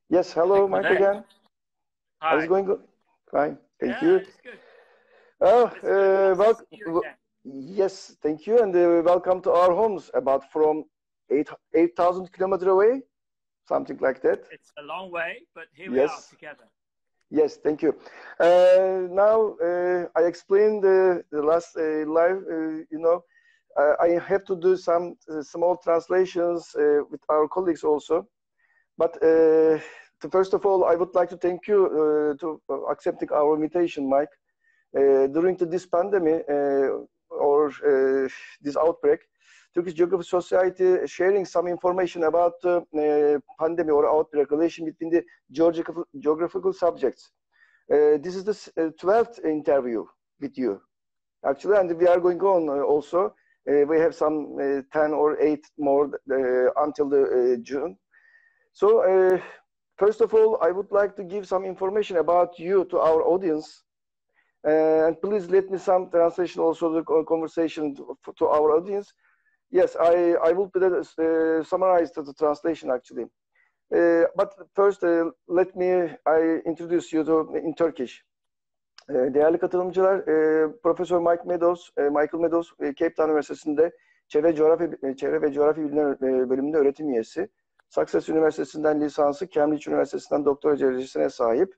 Yes, hello, Click with Mike A. again. How's it Hi. going? Fine, thank Yeah, you. it's good. Oh, It's good. Nice to see you again. yes, thank you, and welcome to our homes. About from 8,000 kilometers away, something like that. It's a long way, but here we are Yes, together. yes, thank you. Now I explained the last live. I have to do some small translations with our colleagues also. But first of all, I would like to thank you to accepting our invitation, Mike. During this pandemic or this outbreak, Turkish Geography Society sharing some information about pandemic or outbreak relation between the geographical subjects. This is the 12th interview with you, actually, and we are going on also. We have some 10 or 8 more until the June. So, first of all, I would like to give some information about you to our audience. And please let me some translation also the conversation to our audience. Yes, I will summarize the translation actually. But first let me introduce you to in Turkish. Değerli katılımcılar, Profesör Michael Meadows, Cape Town Üniversitesi'nde Çevre ve Coğrafya Bilimleri bölümünde öğretim üyesi. Sussex Üniversitesi'nden lisansı, Cambridge Üniversitesi'nden doktora derecesine sahip.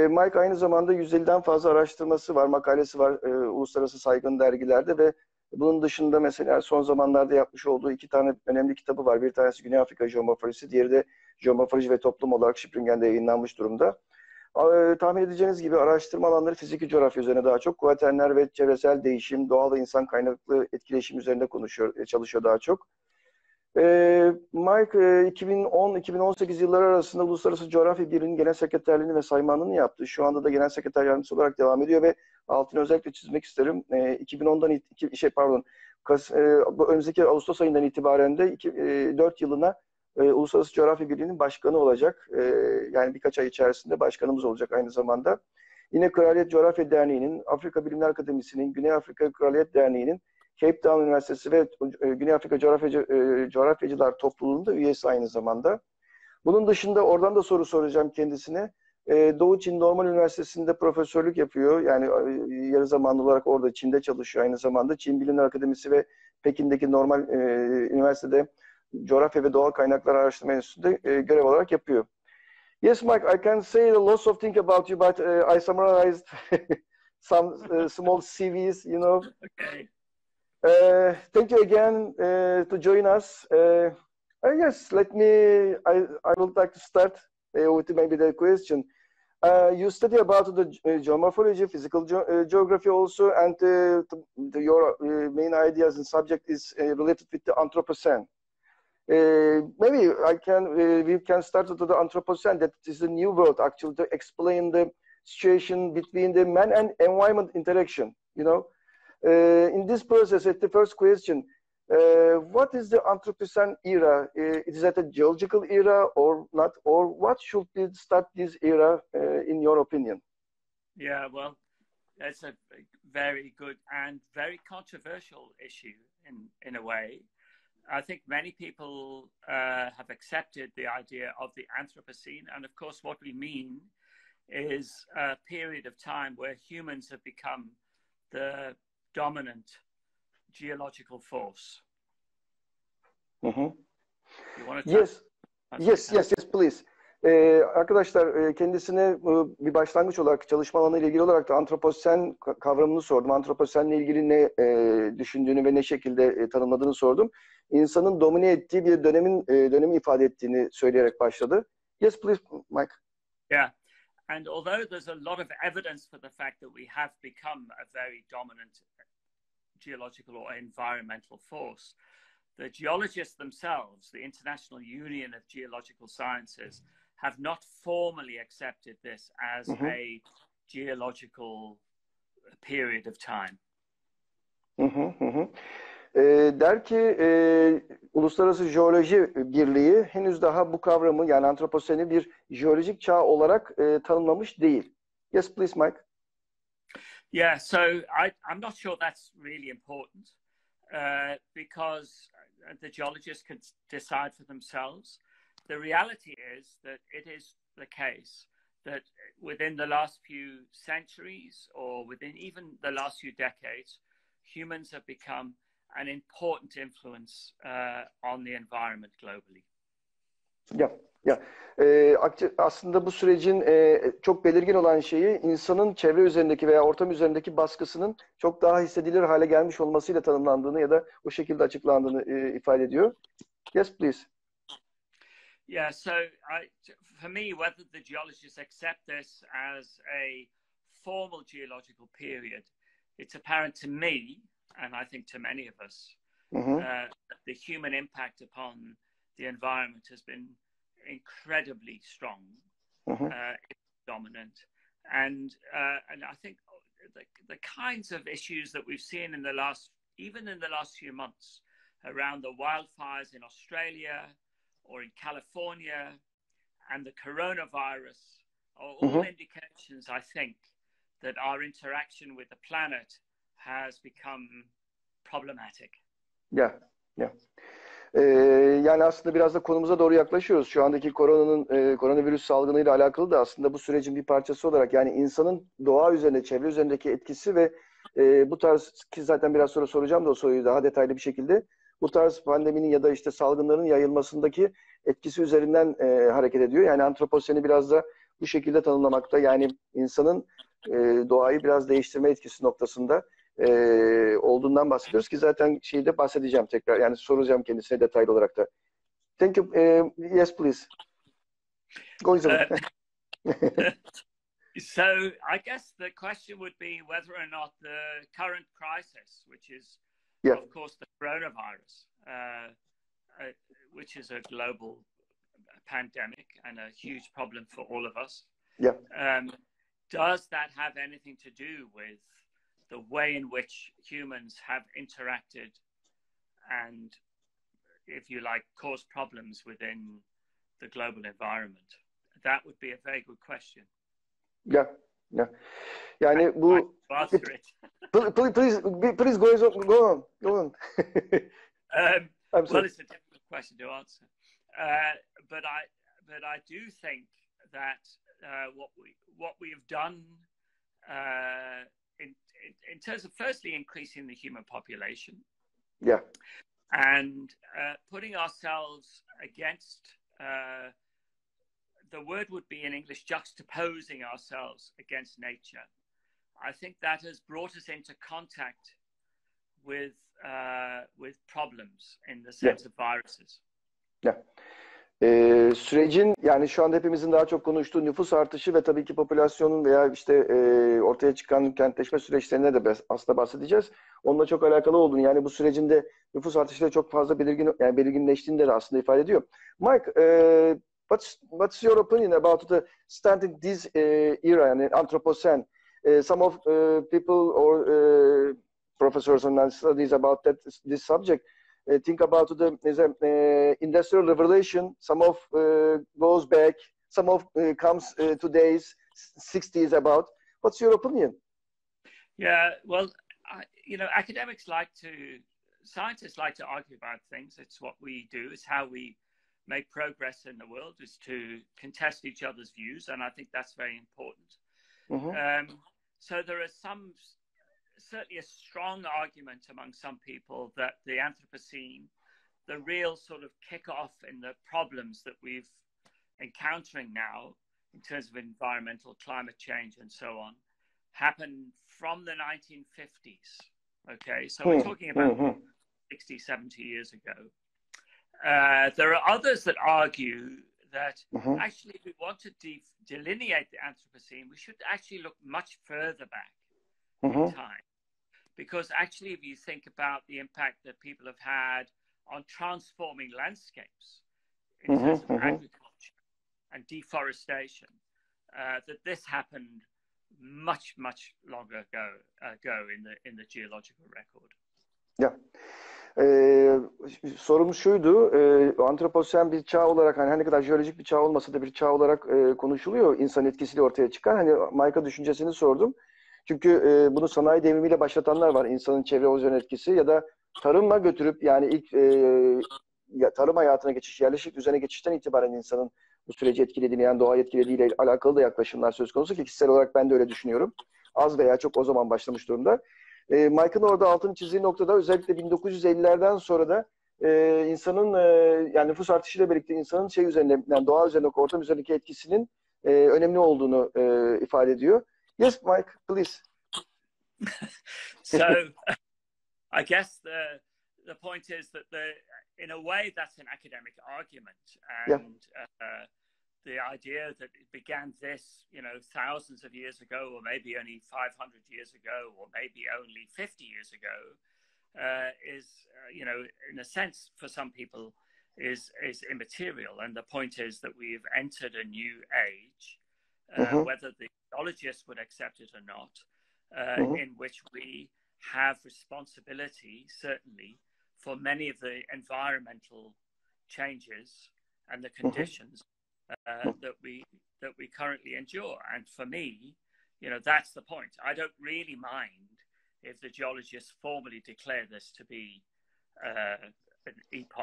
Mike aynı zamanda 150'den fazla araştırması var, makalesi var uluslararası saygın dergilerde ve bunun dışında mesela son zamanlarda yapmış olduğu 2 tane önemli kitabı var. Bir tanesi Güney Afrika Jeomorfolojisi, diğeri de Jeomorfoloji ve Toplum olarak Springen'de yayınlanmış durumda. Tahmin edeceğiniz gibi araştırma alanları fiziki coğrafya üzerine daha çok, kuaternler ve çevresel değişim, doğal ve insan kaynaklı etkileşim üzerinde çalışıyor daha çok. Mike 2010-2018 yılları arasında Uluslararası Coğrafya Birliği'nin genel sekreterliğini ve saymanlığını yaptı. Şu anda da genel sekreter yardımcısı olarak devam ediyor ve altını özellikle çizmek isterim. 2010'dan önümüzdeki Ağustos ayından itibaren de 4 yılına Uluslararası Coğrafya Birliği'nin başkanı olacak. Yani birkaç ay içerisinde başkanımız olacak aynı zamanda. Yine Kraliyet Coğrafya Derneği'nin, Afrika Bilimler Akademisi'nin, Güney Afrika Kraliyet Derneği'nin, Cape Town Üniversitesi ve Güney Afrika Coğrafyacılar Topluluğu'nda üyesi aynı zamanda. Bunun dışında oradan da soru soracağım kendisine. Doğu Çin Normal Üniversitesi'nde profesörlük yapıyor. Yani yarı zamanlı olarak orada Çin'de çalışıyor aynı zamanda. Çin Bilimler Akademisi ve Pekin'deki Normal Üniversitede Coğrafya ve Doğal Kaynaklar Araştırma Enstitüsü'nde görev olarak yapıyor. Yes, Mike, I can say lots of things about you, but I summarized some small CVs, you know. Okay. Thank you again to join us. Yes, I would like to start with maybe the question. You study about the geomorphology, physical geography also, and your main ideas and subject is related with the Anthropocene. Maybe we can start with the Anthropocene. That is a new word actually to explain the situation between the man and environment interaction. You know, in this process, at the first question, what is the Anthropocene era? Is that a geological era or not? Or what should we start this era in your opinion? Yeah, well, that's a very good and very controversial issue in a way. I think many people have accepted the idea of the Anthropocene. And of course, what we mean is a period of time where humans have become the dominant geological force. Mm-hmm. You want to Yes, please. Arkadaşlar kendisine bir başlangıç olarak çalışma alanıyla ilgili olarak da antroposen kavramını sordum. Antroposenle ilgili ne düşündüğünü ve ne şekilde tanımladığını sordum. İnsanın domine ettiği bir dönemi ifade ettiğini söyleyerek başladı. Yes, please, Mike. Yeah. And although there's a lot of evidence for the fact that we have become a very dominant geological or environmental force, the geologists themselves, the International Union of Geological Sciences, have not formally accepted this as a geological period of time. Der ki Uluslararası Jeoloji Birliği henüz daha bu kavramı yani antroposeni bir jeolojik çağ olarak tanımlamış değil. Yes, please, Mike. Yeah, so I'm not sure that's really important because the geologists can decide for themselves. the reality is that it is the case that within the last few centuries, or within even the last few decades, humans have become an important influence on the environment globally. Ya, ya. Aslında bu sürecin çok belirgin olan şeyi insanın çevre üzerindeki veya ortam üzerindeki baskısının çok daha hissedilir hale gelmiş olmasıyla tanımlandığını ya da o şekilde açıklandığını ifade ediyor. Yes, please. Yeah, so for me, whether the geologists accept this as a formal geological period, it's apparent to me, and I think to many of us, the human impact upon the environment has been incredibly strong, dominant, and I think the kinds of issues that we've seen in the last few months around the wildfires in Australia or in California and the coronavirus are all indications, I think, that our interaction with the planet has become problematic. Yeah, yeah. Yani aslında biraz da konumuza doğru yaklaşıyoruz. Şu andaki koronavirüs salgınıyla alakalı da aslında bu sürecin bir parçası olarak, yani insanın doğa üzerinde, çevre üzerindeki etkisi ve bu tarz, ki zaten biraz sonra soracağım da o soruyu daha detaylı bir şekilde, bu tarz pandeminin ya da işte salgınların yayılmasındaki etkisi üzerinden hareket ediyor. Yani antroposeni biraz da bu şekilde tanımlamakta, yani insanın doğayı biraz değiştirme etkisi noktasında olduğundan bahsediyoruz ki zaten şeyde bahsedeceğim tekrar. Yani soracağım kendisine detaylı olarak da. Thank you. Yes, please. Go ahead. So I guess the question would be whether or not the current crisis, which is, of course, the coronavirus, which is a global pandemic and a huge problem for all of us, does that have anything to do with the way in which humans have interacted and, if you like, caused problems within the global environment? That would be a very good question. Yeah, yeah. Yani bu please go on. Well, it's a difficult question to answer, but I do think that what we have done in terms of firstly increasing the human population, and putting ourselves against, the word would be in English, juxtaposing ourselves against nature. I think that has brought us into contact with problems in the sense of viruses. Sürecin, yani şu anda hepimizin daha çok konuştuğu nüfus artışı ve tabii ki popülasyonun veya işte ortaya çıkan kentleşme süreçlerine de aslında bahsedeceğiz. Onunla çok alakalı olduğunu, yani bu sürecin de nüfus artışıyla çok fazla belirginleştiğini de aslında ifade ediyor. Mike, what's your opinion about the starting this era, yani Anthropocene? Some of people or professors and studies about this subject think about the industrial revolution. Some of goes back, some of comes today's 60s about. What's your opinion? Yeah, well, scientists like to argue about things. It's what we do. It's how we make progress in the world, is to contest each other's views, and I think that's very important. So there are certainly a strong argument among some people that the Anthropocene, the real sort of kickoff in the problems that we've encountering now in terms of environmental climate change and so on, happened from the 1950s. Okay, so we're talking about 60, 70 years ago. There are others that argue that actually, if we want to delineate the Anthropocene, we should actually look much further back in time. Because actually, if you think about the impact that people have had on transforming landscapes in terms of agriculture and deforestation, that this happened much, much longer ago in the geological record. Yeah. Sorumuz şuydu, Antroposen bir çağ olarak, hani ne kadar jeolojik bir çağ olmasa da bir çağ olarak konuşuluyor, insan etkisiyle ortaya çıkan. Hani Mike'a düşüncesini sordum. Çünkü bunu sanayi devrimiyle başlatanlar var, insanın çevre ozon etkisi ya da tarımla götürüp, yani ilk tarım hayatına geçiş, yerleşik düzene geçişten itibaren insanın bu süreci etkilediğini, yani doğayı etkilediğiyle alakalı da yaklaşımlar söz konusu ki kişisel olarak ben de öyle düşünüyorum. Az veya çok o zaman başlamış durumda. Mike'ın orada altını çizdiği noktada özellikle 1950'lerden sonra da insanın yani nüfus artışıyla birlikte insanın şey üzerinde, yani doğa üzerindeki, ortam üzerindeki etkisinin önemli olduğunu ifade ediyor. Yes, Mike, please. So, I guess the point is that in a way, that's an academic argument, and the idea that it began this, thousands of years ago, or maybe only 500 years ago, or maybe only 50 years ago, is, in a sense, for some people, is immaterial. And the point is that we've entered a new age, whether the geologists would accept it or not, in which we have responsibility, certainly, for many of the environmental changes and the conditions that we currently endure. And for me, that's the point. I don't really mind if the geologists formally declare this to be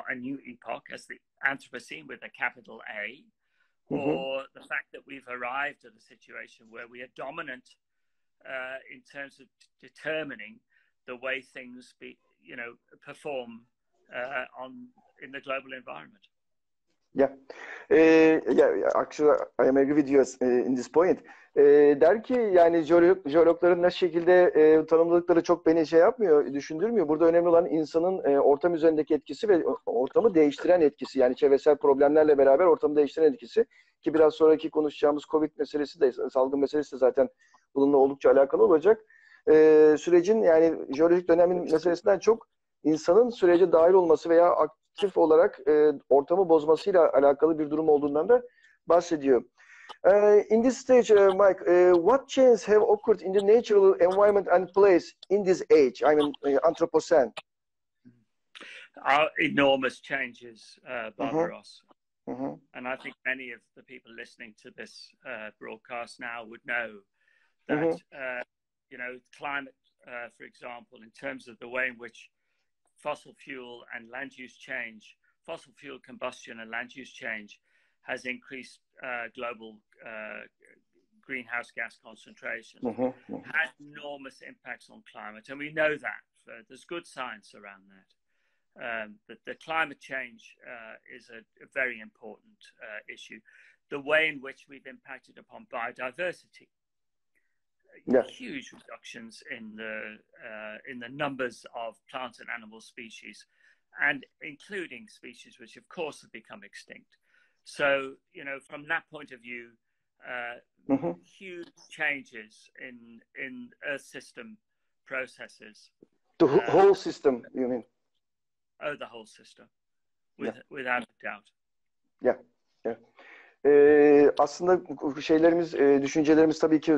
a new epoch, as the Anthropocene with a capital A, or the fact that we've arrived at a situation where we are dominant in terms of determining the way things perform in the global environment. Yeah. Actually, I am agree with you in this point. Der ki yani jeologların ne şekilde tanımladıkları çok beni şey yapmıyor, düşündürmüyor. Burada önemli olan insanın ortam üzerindeki etkisi ve ortamı değiştiren etkisi. Yani çevresel problemlerle beraber ortamı değiştiren etkisi. Ki biraz sonraki konuşacağımız Covid meselesi de, salgın meselesi de zaten bununla oldukça alakalı olacak. Sürecin, yani jeolojik dönemin meselesinden çok insanın sürece dahil olması veya aktif olarak ortamı bozmasıyla alakalı bir durum olduğundan da bahsediyor. In this stage, Mike, what changes have occurred in the natural environment and place in this age? I mean, Anthropocene. Enormous changes, Barbaros. And I think many of the people listening to this broadcast now would know that, climate, for example, in terms of the way in which fossil fuel and land use change, fossil fuel combustion and land use change has increased global greenhouse gas concentration, had enormous impacts on climate. And we know that. There's good science around that. That the climate change is a very important issue. The way in which we've impacted upon biodiversity. Huge reductions in the numbers of plant and animal species, and including species which, of course, have become extinct. So, from that point of view, huge changes in Earth system processes. The whole system, you mean? Oh, the whole system, without a doubt. Yeah. Aslında şeylerimiz, düşüncelerimiz tabii ki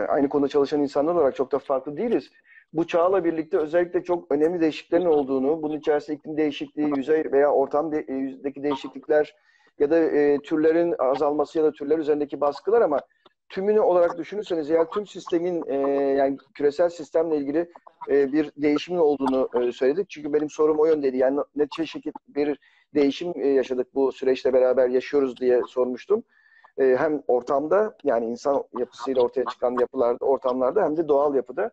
aynı konuda çalışan insanlar olarak çok da farklı değiliz. Bu çağla birlikte özellikle çok önemli değişikliklerin olduğunu, bunun içerisinde iklim değişikliği, yüzey veya ortamdaki değişiklikler ya da türlerin azalması ya da türler üzerindeki baskılar, ama tümünü olarak düşünürseniz eğer tüm sistemin yani küresel sistemle ilgili bir değişimin olduğunu söyledik. Çünkü benim sorum o yöndeydi. Yani ne çeşit bir değişim yaşadık, bu süreçle beraber yaşıyoruz diye sormuştum. Hem ortamda, yani insan yapısıyla ortaya çıkan yapılarda, ortamlarda, hem de doğal yapıda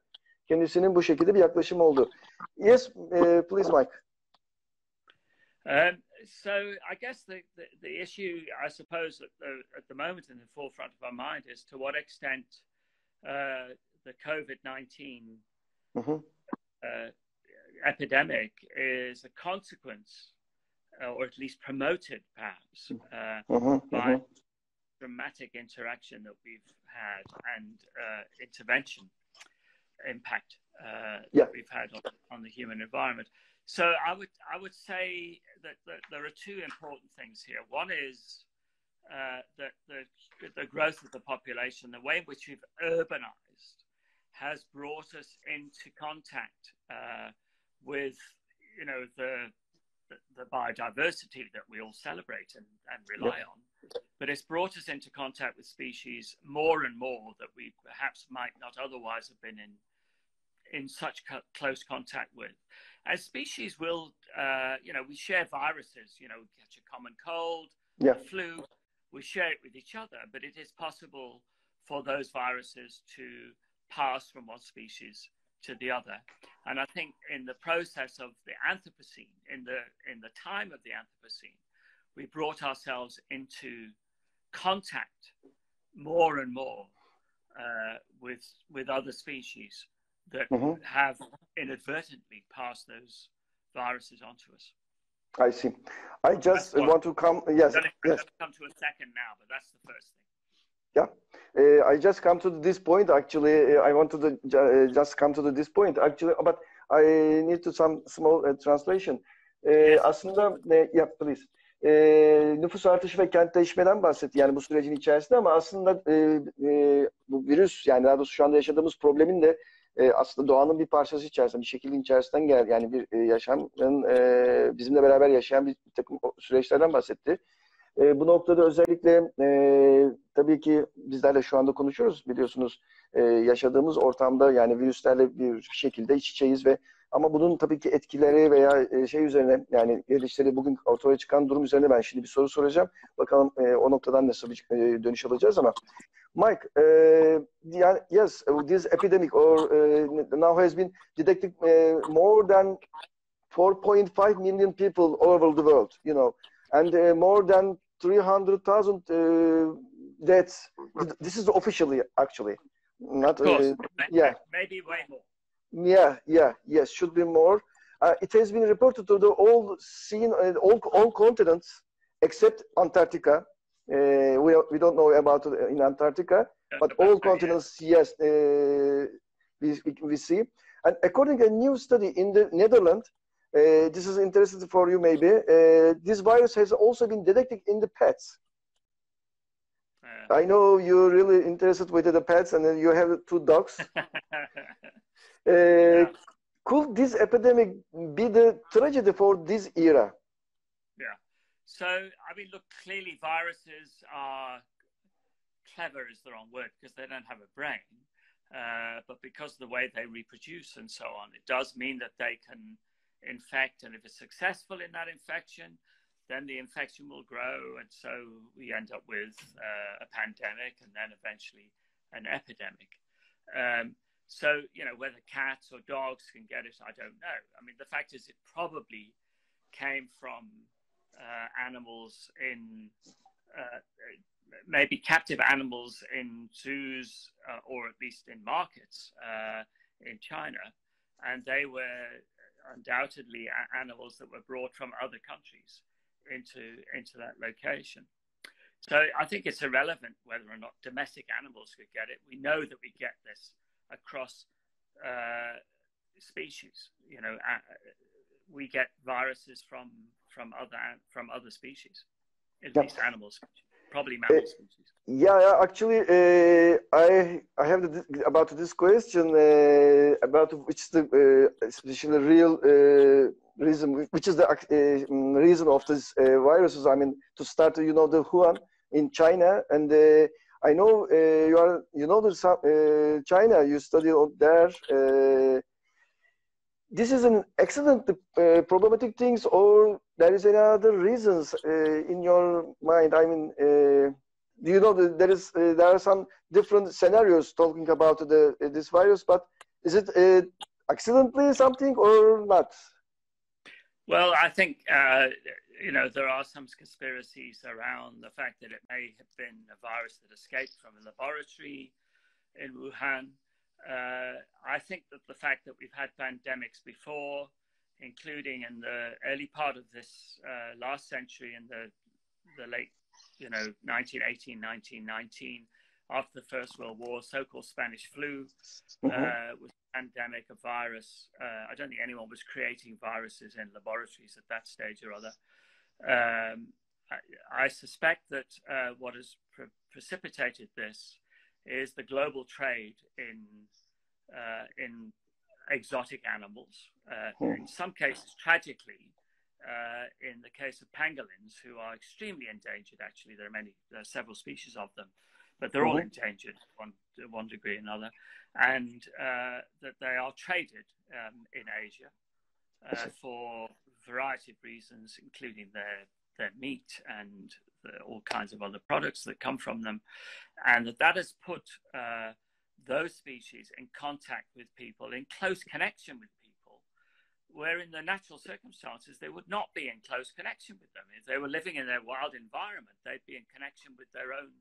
kendisinin bu şekilde bir yaklaşımı oldu. Yes, please, Mike. So I guess the issue, I suppose, at the moment in the forefront of our mind is to what extent the COVID-19 epidemic is a consequence, or at least promoted, perhaps, by dramatic interaction that we've had and intervention impact that we've had on the human environment. So I would say that there are two important things here. One is that the growth of the population, the way in which we've urbanized, has brought us into contact with, the biodiversity that we all celebrate and rely on. But it's brought us into contact with species more and more that we perhaps might not otherwise have been in such close contact with. And species will, we share viruses, we catch a common cold, Yeah. flu, we share it with each other, but it is possible for those viruses to pass from one species to the other. And I think in the process of the Anthropocene, in the time of the Anthropocene, we brought ourselves into contact more and more with other species that have inadvertently passed those viruses onto us. I see. I just want to come. Yes. I'm going to come to a second now, but that's the first thing. Yeah. I just come to this point. Actually, I want to just come to this point. Actually, but I need to some small translation. Yes. Aslında, yeah, please. Nüfus artışı ve kentleşmeden bahsetti yani bu sürecin içerisinde ama aslında bu virüs yani daha doğrusu şu anda yaşadığımız problemin de aslında doğanın bir parçası içerisinde bir şekilde içerisinden gel yani bir yaşamın bizimle beraber yaşayan bir takım süreçlerden bahsetti. Bu noktada özellikle tabii ki bizler de şu anda konuşuyoruz biliyorsunuz yaşadığımız ortamda yani virüslerle bir şekilde iç içeyiz ve ama bunun tabii ki etkileri veya şey üzerine yani gelişleri bugün ortaya çıkan durum üzerine ben şimdi bir soru soracağım. Bakalım o noktadan nasıl bir dönüş alacağız ama Mike, yes, this epidemic or now has been detected more than 4.5 million people all over the world, you know, and more than 300,000 deaths. This is officially, actually, not. Yeah, maybe way more. Yes, should be more. It has been reported to the all continents except Antarctica. We don't know about it in Antarctica, but all continents, yes, we see. And according to a new study in the Netherlands, this is interesting for you maybe, this virus has also been detected in the pets. I know you're really interested with the pets and you have 2 dogs. Could this epidemic be the tragedy for this era? Yeah. So, I mean, look, clearly viruses are clever is the wrong word because they don't have a brain. But because of the way they reproduce and so on, it does mean that they can infect. And if it's successful in that infection, then the infection will grow. And so we end up with a pandemic and then eventually an epidemic. So, whether cats or dogs can get it, I don't know. I mean, the fact is it probably came from animals in, maybe captive animals in zoos or at least in markets in China. And they were undoubtedly animals that were brought from other countries into that location. So I think it's irrelevant whether or not domestic animals could get it. We know that we get this across species. We get viruses from other species, at least animals, probably mammal species. Yeah, actually, I have about this question about which is the especially real reason, which is the reason of this viruses. I mean, to start, the Wuhan in China, and I know China. You study there. This is an accident, problematic things, or there is any other reasons in your mind? I mean, do you know that there are some different scenarios talking about this virus, but is it accidentally something or not? Well, I think there are some conspiracies around the fact that it may have been a virus that escaped from a laboratory in Wuhan. I think that the fact that we've had pandemics before, including in the early part of this last century, in the late 1918, 1919, after the First World War, so-called Spanish flu was a pandemic, a virus. I don't think anyone was creating viruses in laboratories at that stage or other. I suspect that what has precipitated this is the global trade in exotic animals. In some cases, tragically, in the case of pangolins, who are extremely endangered. Actually, there are several species of them, but they're all endangered to one degree or another, and that they are traded in Asia for a variety of reasons, including their meat and all kinds of other products that come from them, and that has put those species in contact with people, in close connection with people, where in the natural circumstances they would not be in close connection with them. If they were living in their wild environment, they'd be in connection with their own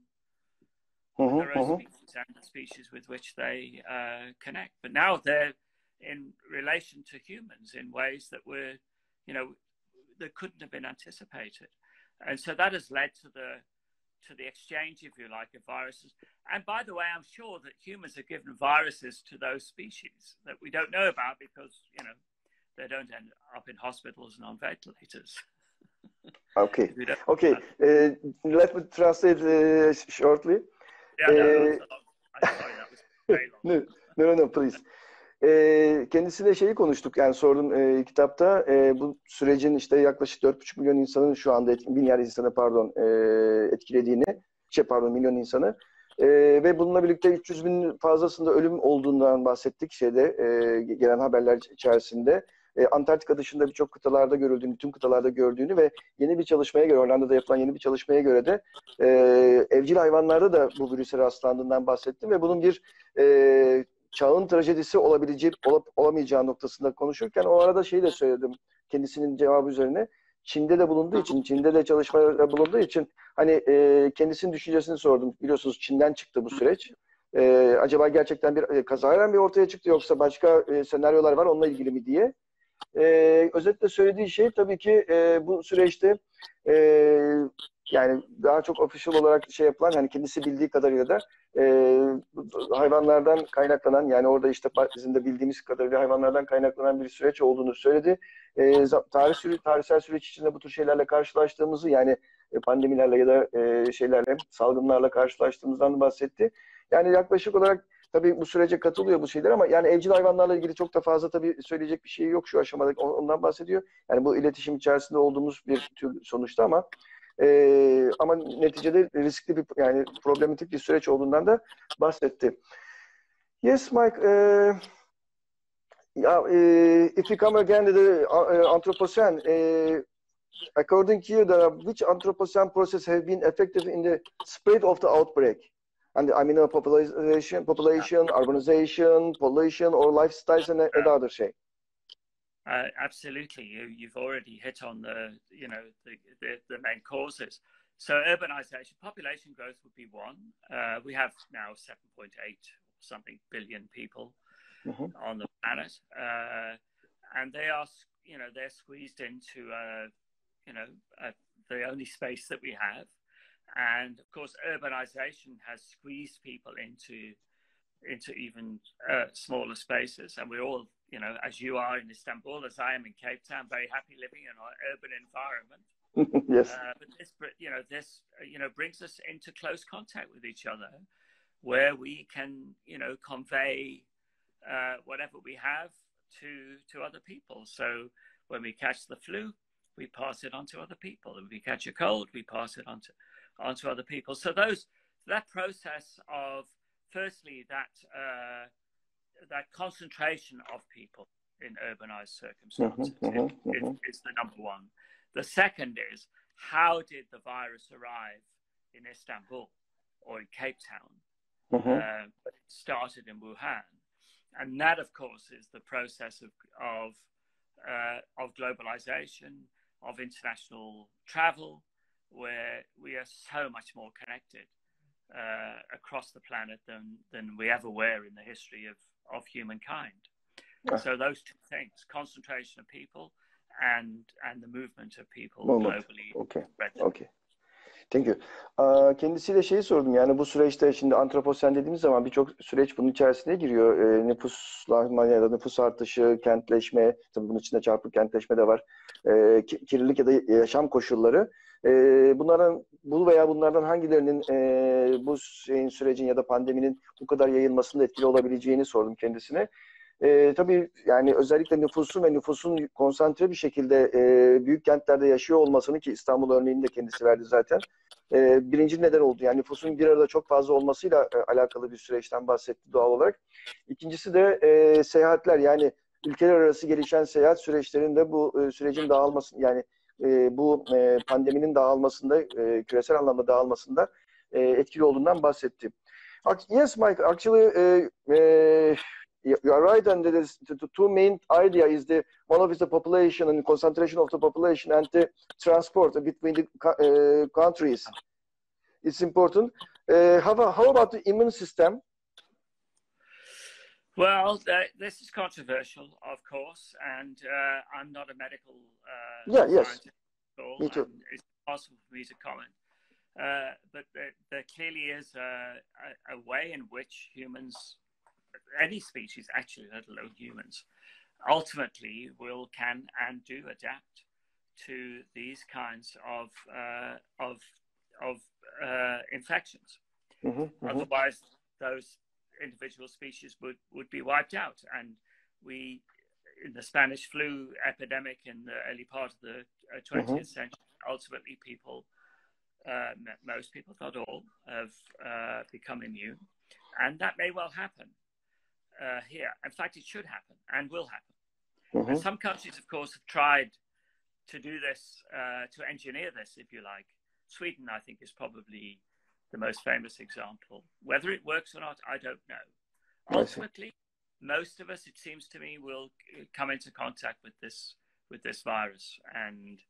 species and the species with which they connect. But now they're in relation to humans in ways that were, that couldn't have been anticipated. And so that has led to the exchange, if you like, of viruses. And by the way, I'm sure that humans have given viruses to those species that we don't know about because, they don't end up in hospitals and on ventilators. Okay. Okay. Let me translate shortly. Yeah, no, I'm sorry, that was very long. No, please. Kendisiyle şeyi konuştuk, yani sordum kitapta bu sürecin işte yaklaşık 4,5 milyon insanın şu anda milyar insanı etkilediğini, milyon insanı ve bununla birlikte 300 bin fazlasında ölüm olduğundan bahsettik gelen haberler içerisinde. Antarktika dışında birçok kıtalarda görüldüğünü, tüm kıtalarda gördüğünü ve yeni bir çalışmaya göre, Hollanda'da yapılan yeni bir çalışmaya göre de evcil hayvanlarda da bu virüse rastlandığından bahsettim ve bunun bir çağın trajedisi olamayacağı noktasında konuşurken o arada şeyi de söyledim kendisinin cevabı üzerine. Çin'de de bulunduğu için, Çin'de de çalışmalarda bulunduğu için hani kendisinin düşüncesini sordum. Biliyorsunuz Çin'den çıktı bu süreç. Acaba gerçekten bir kazayla mı ortaya çıktı yoksa başka senaryolar var onunla ilgili mi diye. Özetle söylediği şey tabii ki bu süreçte yani daha çok official olarak yapılan, hani kendisi bildiği kadarıyla da hayvanlardan kaynaklanan, yani orada işte bizim de bildiğimiz kadarıyla hayvanlardan kaynaklanan bir süreç olduğunu söyledi. Tarihsel süreç içinde bu tür şeylerle karşılaştığımızı, yani pandemilerle ya da salgınlarla karşılaştığımızdan bahsetti. Yani yaklaşık olarak tabii bu sürece katılıyor bu şeyler ama yani evcil hayvanlarla ilgili çok da fazla tabii söyleyecek bir şey yok şu aşamada. Ondan bahsediyor. Yani bu iletişim içerisinde olduğumuz bir tür sonuçta ama neticede riskli bir, yani problematik bir süreç olduğundan da bahsetti. Yes, Mike. If we come again to the Anthropocene, according to you, which Anthropocene process have been effective in the spread of the outbreak? And I mean population, urbanization, pollution, or lifestyles and other şey. Absolutely, you've already hit on the main causes. So urbanization, population growth would be one. We have now 7.8 something billion people on the planet, and they are, they're squeezed into, the only space that we have. And of course, urbanization has squeezed people into even smaller spaces, and we're all, as you are in Istanbul, as I am in Cape Town, very happy living in an urban environment. Yes. But this brings us into close contact with each other, where we can, convey whatever we have to other people. So when we catch the flu, we pass it on to other people. If we catch a cold, we pass it on to other people. So that process of, firstly, that concentration of people in urbanized circumstances is the number one. The second is, how did the virus arrive in Istanbul or in Cape Town? But it started in Wuhan. And that, of course, is the process of globalization, of international travel, where we are so much more connected across the planet than we ever were in the history of humankind. So those two things, concentration of people and the movement of people globally. Okay. Thank you. Kendisiyle şeyi sordum, yani bu süreçte şimdi antroposen dediğimiz zaman birçok süreç bunun içerisine giriyor. Nüfuslanma ya da nüfus artışı, kentleşme, tabii bunun içinde çarpık kentleşme de var. Kirlilik ya da yaşam koşulları. Bunlardan hangilerinin bu sürecin ya da pandeminin bu kadar yayılmasında etkili olabileceğini sordum kendisine. Tabii yani özellikle nüfusun konsantre bir şekilde büyük kentlerde yaşıyor olmasını, ki İstanbul örneğini de kendisi verdi zaten. Birinci neden oldu. Yani nüfusun bir arada çok fazla olmasıyla alakalı bir süreçten bahsetti doğal olarak. İkincisi de seyahatler, yani ülkeler arası gelişen seyahat süreçlerinde bu sürecin dağılması, yani bu pandeminin dağılmasında, küresel anlamda dağılmasında etkili olduğundan bahsetti. Yes, Mike, actually, you are right, and the two main idea is one of is the population and concentration of the population, and the transport between the countries. It's important. How about the immune system? Well, this is controversial, of course, and I'm not a medical Yes, scientist at all, me too. and it's impossible for me to comment. But there clearly is a way in which humans, any species actually, let alone humans, ultimately can and do adapt to these kinds of infections. Otherwise, those individual species would be wiped out. And we, in the Spanish flu epidemic in the early part of the 20th century, ultimately people, most people, not all, have become immune. And that may well happen here. In fact, it should happen and will happen. And some countries, of course, have tried to do this, to engineer this, if you like. Sweden, I think, is probably the most famous example. Whether it works or not, I don't know. Ultimately, most of us, it seems to me, will come into contact with this virus. And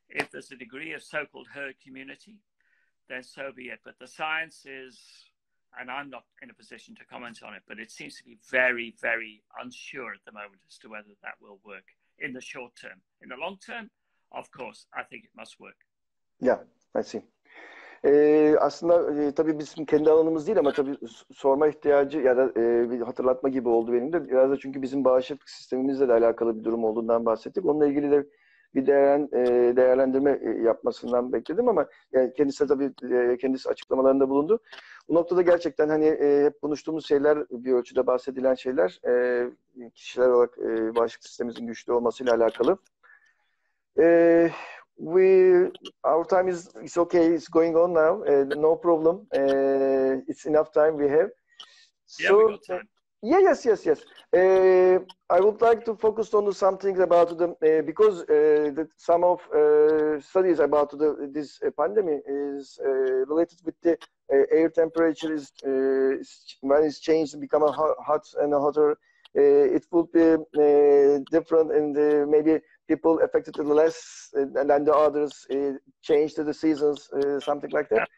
if there's a degree of so-called herd community, then so be it. But the science is, and I'm not in a position to comment on it, but it seems to be very, very unsure at the moment as to whether that will work in the short term. In the long term, of course, I think it must work. Yeah, I see. Aslında tabii bizim kendi alanımız değil ama tabii sorma ihtiyacı ya da bir hatırlatma gibi oldu benim de. Biraz da çünkü bizim bağışıklık sistemimizle de alakalı bir durum olduğundan bahsettik. Onunla ilgili de bir değerlendirme yapmasından bekledim ama yani kendisi tabii kendisi açıklamalarında bulundu. Bu noktada gerçekten hani hep konuştuğumuz şeyler, bir ölçüde bahsedilen şeyler kişiler olarak bağışıklık sistemimizin güçlü olmasıyla alakalı. Our time is okay. It's going on now. No problem. It's enough time we have. Yeah, we got time. Yes. I would like to focus on something about because some of studies about this pandemic is related with the air temperature is when it's changed, become a hot and hotter. It would be different, and maybe people affected less than the others, changed the seasons, something like that.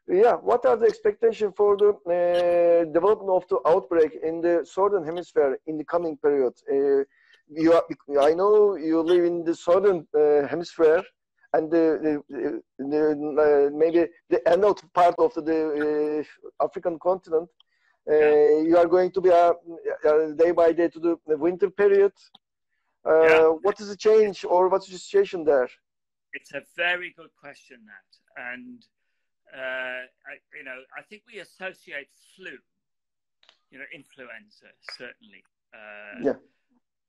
Yeah, what are the expectations for the development of the outbreak in the southern hemisphere in the coming period? I know you live in the southern hemisphere, and maybe the another part of the African continent. You are going to be day by day to the winter period. What is the change, or what's the situation there? It's a very good question, Nat. And I think we associate flu, influenza certainly,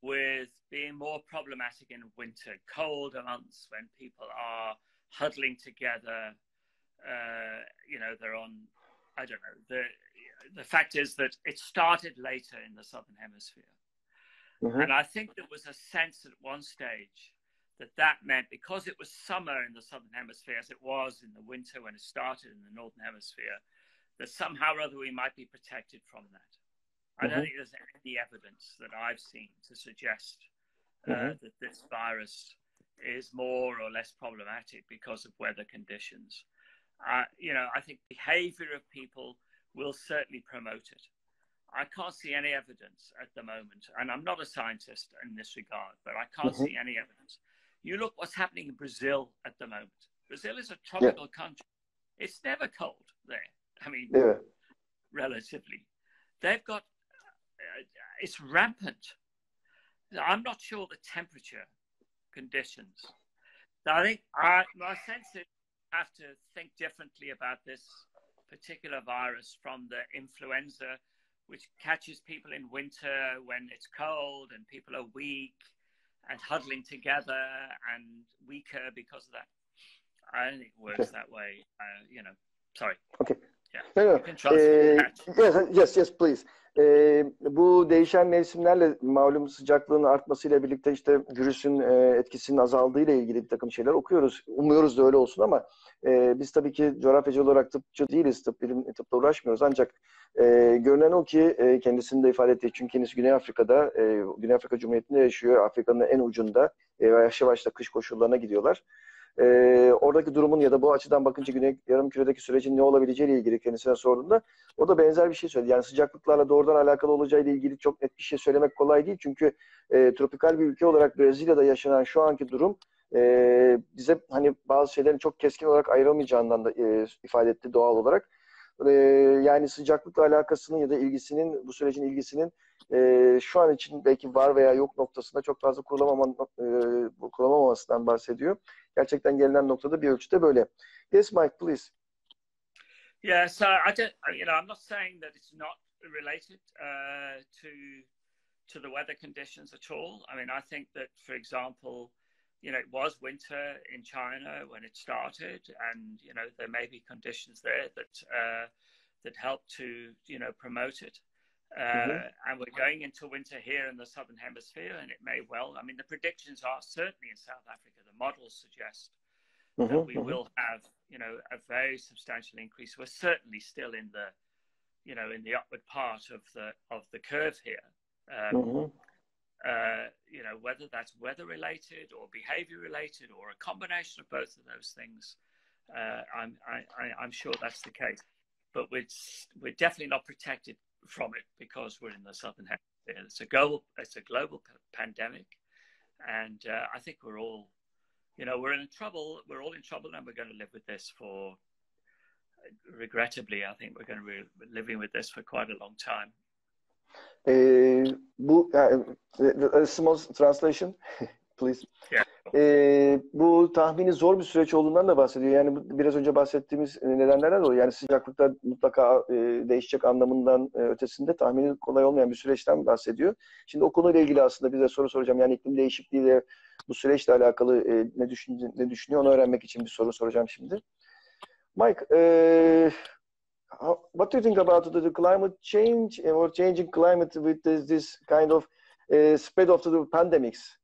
with being more problematic in winter, colder months when people are huddling together. They're on, I don't know. The fact is that it started later in the southern hemisphere. And I think there was a sense at one stage that meant, because it was summer in the southern hemisphere as it was in the winter when it started in the northern hemisphere, that somehow or other we might be protected from that. I don't think there's any evidence that I've seen to suggest that this virus is more or less problematic because of weather conditions. I think behavior of people will certainly promote it. I can't see any evidence at the moment, and I'm not a scientist in this regard, but I can't see any evidence. You look what's happening in Brazil at the moment. Brazil is a tropical country. It's never cold there. I mean, relatively. They've got, it's rampant. I'm not sure the temperature conditions. I think my sense is I have to think differently about this particular virus from the influenza, which catches people in winter when it's cold and people are weak and huddling together and weaker because of that. I don't think it works that way. Sorry. Okay. Yeah. No, no. You can translate that. Yes, please. Bu değişen mevsimlerle malum sıcaklığın artmasıyla birlikte işte virüsün etkisinin azaldığı ile ilgili bir takım şeyler okuyoruz. Umuyoruz da öyle olsun ama biz tabii ki coğrafyacı olarak tıpçı değiliz. Tıpla uğraşmıyoruz. Ancak görünen o ki kendisinin de ifade ettiği çünkü kendisi Güney Afrika'da, Güney Afrika Cumhuriyeti'nde yaşıyor. Afrika'nın en ucunda yavaş yavaş da kış koşullarına gidiyorlar. Oradaki durumun ya da bu açıdan bakınca Güney Yarımküre'deki sürecin ne olabileceğiyle ilgili kendisine sorduğunda o da benzer bir şey söyledi. Yani sıcaklıklarla doğrudan alakalı olacağıyla ilgili çok net bir şey söylemek kolay değil. Çünkü tropikal bir ülke olarak Brezilya'da yaşanan şu anki durum bize hani bazı şeylerin çok keskin olarak ayrılmayacağından da ifade etti doğal olarak. Yani sıcaklıkla alakasının ya da ilgisinin, bu sürecin ilgisinin şu an için belki var veya yok noktasında çok fazla kurulamamasından bahsediyor. Gerçekten gelinen noktada bir ölçüde böyle. Yes, Mike, please. Yeah, so I don't, I'm not saying that it's not related to the weather conditions at all. I mean, I think that, for example, it was winter in China when it started, and there may be conditions there that help to promote it. And we're going into winter here in the Southern Hemisphere, and it may well. I mean, the predictions are certainly in South Africa. The models suggest that we will have, a very substantial increase. We're certainly still in the, in the upward part of the curve here. Whether that's weather related or behavior related or a combination of both of those things, I'm sure that's the case. But we're definitely not protected from it because we're in the Southern Hemisphere. It's a global pandemic, and I think we're all, we're in trouble. We're all in trouble, and we're going to live with this for. Regrettably, I think we're going to be living with this for quite a long time. A small translation, please. Yeah. Bu tahmini zor bir süreç olduğundan da bahsediyor. Yani biraz önce bahsettiğimiz nedenlerden dolayı. Yani sıcaklıkta mutlaka değişecek anlamından ötesinde tahmini kolay olmayan bir süreçten bahsediyor. Şimdi o konuyla ilgili aslında bize soru soracağım. Yani iklim değişikliğiyle bu süreçle alakalı ne düşünüyor onu öğrenmek için bir soru soracağım şimdi. Mike, what do you think about the climate change or changing climate with this kind of spread of the pandemics?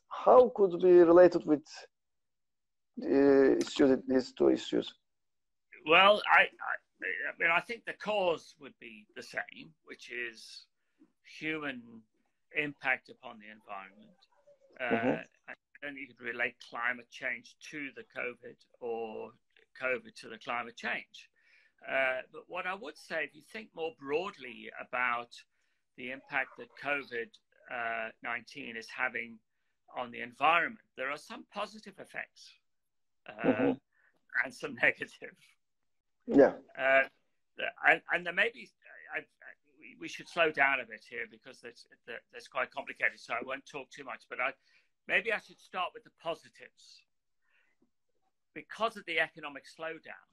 How could be related with these two issues? Well, I think the cause would be the same, which is human impact upon the environment. And you could relate climate change to the COVID or COVID to the climate change. But what I would say, if you think more broadly about the impact that COVID-19 is having on the environment, there are some positive effects and some negative. Yeah. And there may be, we should slow down a bit here because that's quite complicated, so I won't talk too much, but maybe I should start with the positives. Because of the economic slowdown,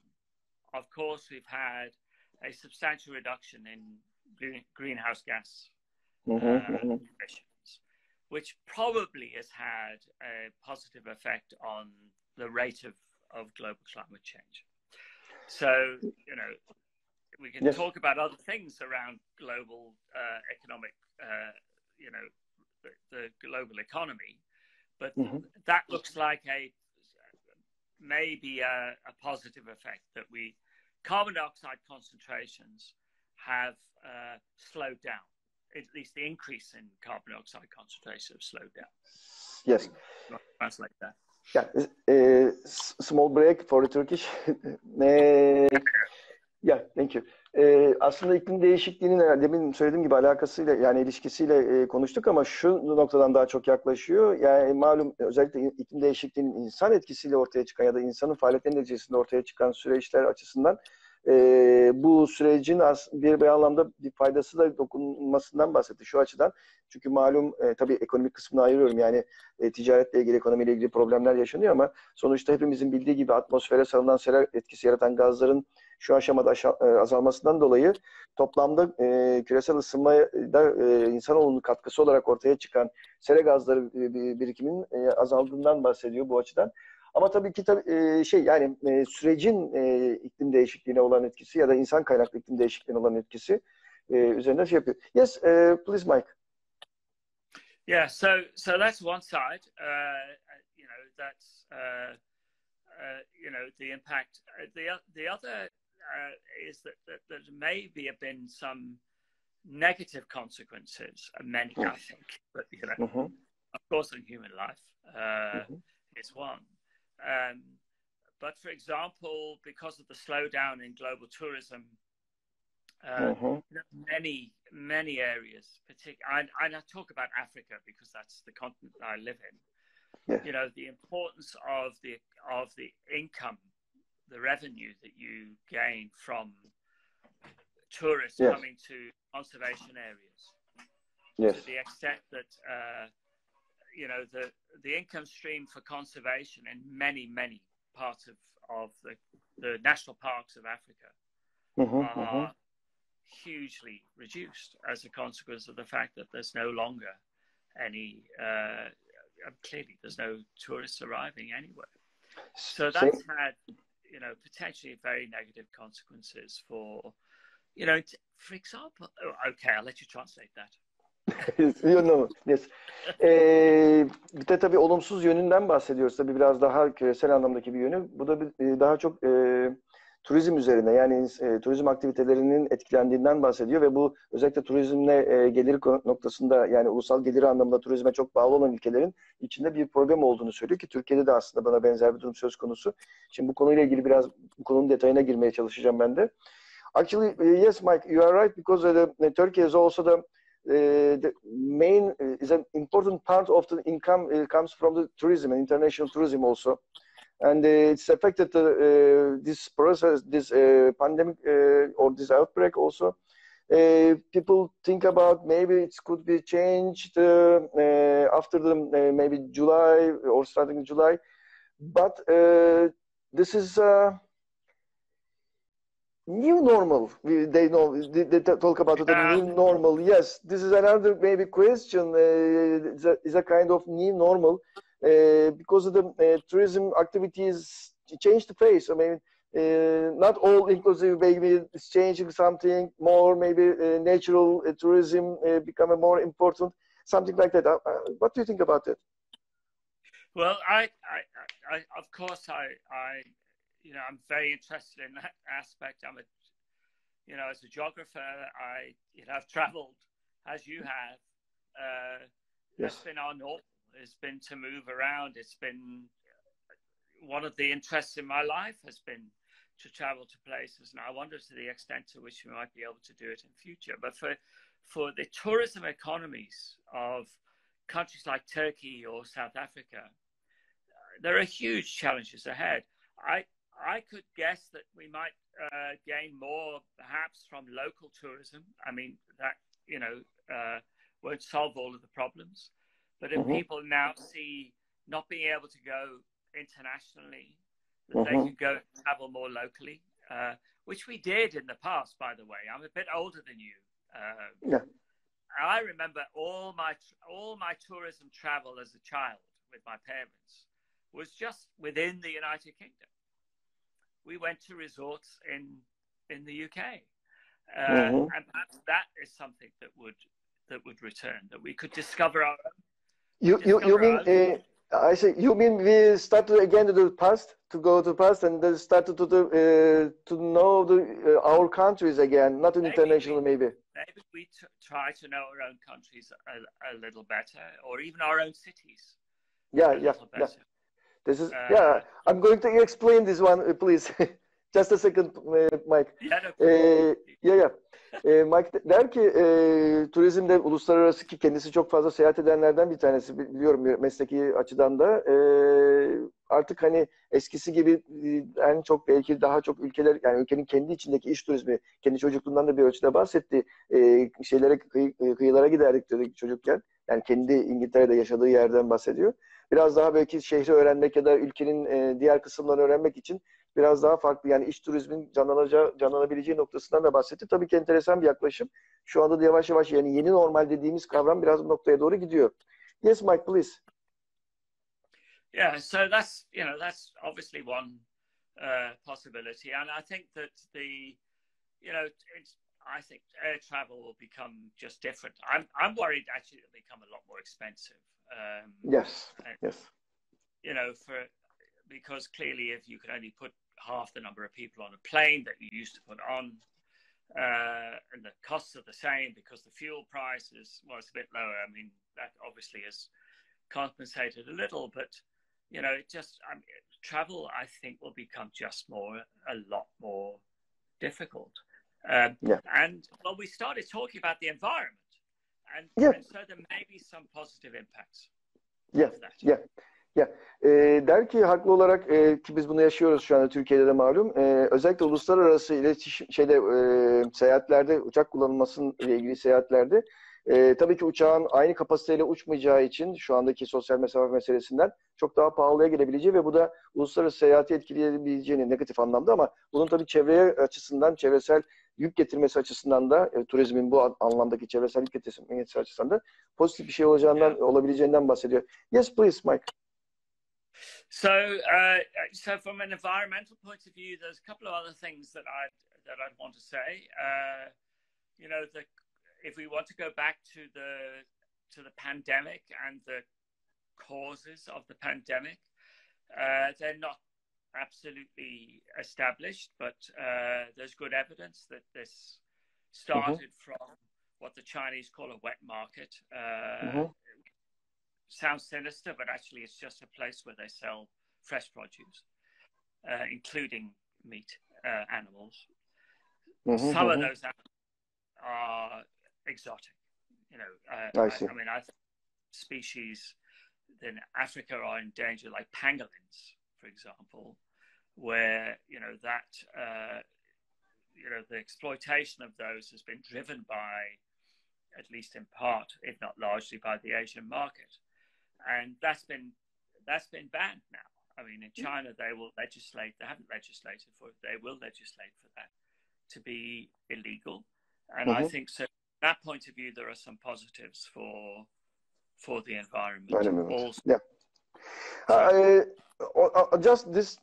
of course, we've had a substantial reduction in greenhouse gas emissions, which probably has had a positive effect on the rate of global climate change. So, we can talk about other things around global economic, the global economy, but that looks like maybe a positive effect that carbon dioxide concentrations have slowed down. At least the increase in carbon dioxide concentrations have slowed down. Yes. Translate that. Yeah. Small break for the Turkish. Yeah, thank you. Aslında iklim değişikliğinin demin söylediğim gibi alakasıyla yani ilişkisiyle konuştuk ama şu noktadan daha çok yaklaşıyor. Yani malum özellikle iklim değişikliğinin insan etkisiyle ortaya çıkan ya da insanın faaliyetleri neticesinde ortaya çıkan süreçler açısından bu sürecin bir anlamda bir faydası da dokunmasından bahsetti şu açıdan. Çünkü malum tabii ekonomik kısmını ayırıyorum yani ticaretle ilgili, ekonomiyle ilgili problemler yaşanıyor ama sonuçta hepimizin bildiği gibi atmosfere salınan sera etkisi yaratan gazların şu aşamada azalmasından dolayı toplamda küresel ısınmada insanoğlunun katkısı olarak ortaya çıkan sera gazları birikiminin azaldığından bahsediyor bu açıdan. Ama tabii ki yani sürecin iklim değişikliğine olan etkisi ya da insan kaynaklı iklim değişikliğine olan etkisi üzerinde şey yapıyor. Yes, please Mike. Yeah, so that's one side. That's the impact. The other is that there may have been some negative consequences, many, I think, but of course, in human life is one. But for example, because of the slowdown in global tourism, many areas, particularly, and I talk about Africa because that's the continent I live in. Yeah. The importance of the income, the revenue that you gain from tourists coming to conservation areas. Yes. To the extent that the income stream for conservation in many parts of the national parks of Africa are hugely reduced as a consequence of the fact that there's no longer any clearly there's no tourists arriving anywhere. So that's had potentially very negative consequences for for example, okay, I'll let you translate that. Yes. Bir de tabii olumsuz yönünden bahsediyoruz. Tabii biraz daha küresel anlamdaki bir yönü. Bu da daha çok turizm üzerine, yani turizm aktivitelerinin etkilendiğinden bahsediyor ve bu özellikle turizmle gelir noktasında, yani ulusal geliri anlamında turizme çok bağlı olan ülkelerin içinde bir problem olduğunu söylüyor ki Türkiye'de de aslında bana benzer bir durum söz konusu. Şimdi bu konuyla ilgili biraz bu konunun detayına girmeye çalışacağım ben de. Actually, yes, Mike, you are right, because Turkey is also the main is an important part of the income comes from the tourism and international tourism also, and it's affected this process, this pandemic or this outbreak also. People think about maybe it could be changed after the maybe July or starting July, but this is new normal. They talk about it, new normal. Yes, this is another maybe question. Is a kind of new normal because of the tourism activities change the face. I mean, not all inclusive, maybe it's changing something more. Maybe natural tourism become more important, something like that. What do you think about it? Well, I of course, I'm very interested in that aspect. I'm as a geographer, I've traveled as you have. That's been our norm. It's been to move around. It's been one of the interests in my life has been to travel to places, and I wonder to the extent to which we might be able to do it in future. But for the tourism economies of countries like Turkey or South Africa, there are huge challenges ahead. I could guess that we might gain more perhaps from local tourism. I mean, that, won't solve all of the problems. But if people now see not being able to go internationally, that they can go and travel more locally, which we did in the past, by the way. I'm a bit older than you. I remember all my tourism travel as a child with my parents was just within the United Kingdom. We went to resorts in the UK, and perhaps that is something that would return, that we could discover our own. You mean I say you mean we started again to the past, to go to the past, and then started to know our countries again, not international maybe. Maybe we try to know our own countries a little better, or even our own cities. Yeah. This is I'm going to explain this one, please. Just a second, Mike. Mike der ki turizmde uluslararası, ki kendisi çok fazla seyahat edenlerden bir tanesi, biliyorum mesleki açıdan da artık hani eskisi gibi en çok belki daha çok ülkeler, yani ülkenin kendi içindeki iş turizmi, kendi çocukluğundan da bir ölçüde bahsetti, kıyılara giderdik dedi çocukken, yani kendi İngiltere'de yaşadığı yerden bahsediyor. Biraz daha belki şehri öğrenmek ya da ülkenin diğer kısımlarını öğrenmek için biraz daha farklı, yani iç turizmin canlanabileceği noktasından da bahsetti. Tabii ki enteresan bir yaklaşım. Şu anda da yavaş yavaş, yani yeni normal dediğimiz kavram biraz bu noktaya doğru gidiyor. Yes, Mike, please. Yeah, so that's obviously one possibility, and I think that I think air travel will become just different. I'm worried actually it'll become a lot more expensive. Yes, and, yes. Because clearly if you can only put half the number of people on a plane that you used to put on, and the costs are the same because the fuel price it's a bit lower. I mean, that obviously is compensated a little, but travel I think will become just a lot more difficult. Yeah. And well, we started talking about the environment, and so there may be some positive impacts of that. Yeah. Der ki haklı olarak ki biz bunu yaşıyoruz şu anda Türkiye'de de malum. Özellikle uluslararası iletişim seyahatlerde uçak kullanılmasının ile ilgili seyahatlerde tabii ki uçağın aynı kapasiteyle uçmayacağı için şu andaki sosyal mesafe meselesinden çok daha pahalıya gelebileceği ve bu da uluslararası seyahati etkileyebileceğini negatif anlamda ama bunun tabii çevreye açısından çevresel yük getirmesi açısından da turizmin bu anlamdaki çevresel yük getirmesi açısından da pozitif bir şey olabileceğinden bahsediyor. Yes, please, Mike. So from an environmental point of view, there's a couple of other things that I'd want to say. If we want to go back to the pandemic and the causes of the pandemic, they're not absolutely established, but there's good evidence that this started from what the Chinese call a wet market. Sounds sinister, but actually it's just a place where they sell fresh produce, including meat animals. Some of those animals are exotic. I think species in Africa are in danger, like pangolins, for example, where the exploitation of those has been driven by, at least in part, if not largely, by the Asian market. And that's been banned now. I mean, in China, they haven't legislated for it. They will legislate for that to be illegal. And I think so from that point of view, there are some positives for the environment. Also. Yeah. Just this